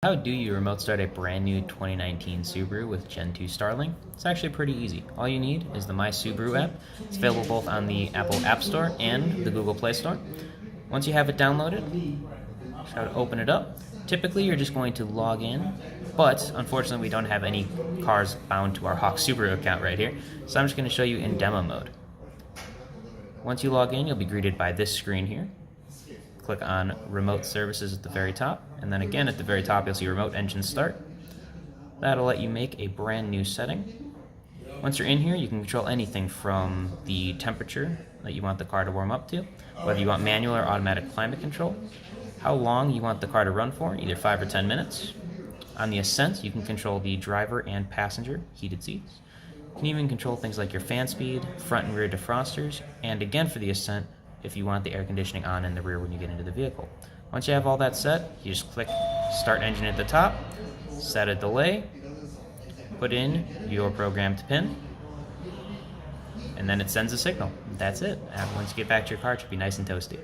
How do you remote start a brand new 2019 Subaru with Gen 2 Starlink? It's actually pretty easy. All you need is the My Subaru app. It's available both on the Apple App Store and the Google Play Store. Once you have it downloaded, try to open it up. Typically, you're just going to log in, but unfortunately, we don't have any cars bound to our Hawk Subaru account right here, so I'm just going to show you in demo mode. Once you log in, you'll be greeted by this screen here. Click on Remote Services at the very top, and then again at the very top you'll see Remote Engine Start. That'll let you make a brand new setting. Once you're in here, you can control anything from the temperature that you want the car to warm up to, whether you want manual or automatic climate control, how long you want the car to run for, either 5 or 10 minutes. On the Ascent, you can control the driver and passenger heated seats. You can even control things like your fan speed, front and rear defrosters, and again for the Ascent, if you want the air conditioning on in the rear when you get into the vehicle. Once you have all that set, you just click Start Engine at the top, set a delay, put in your programmed PIN, and then it sends a signal. That's it. And once you get back to your car, it should be nice and toasty.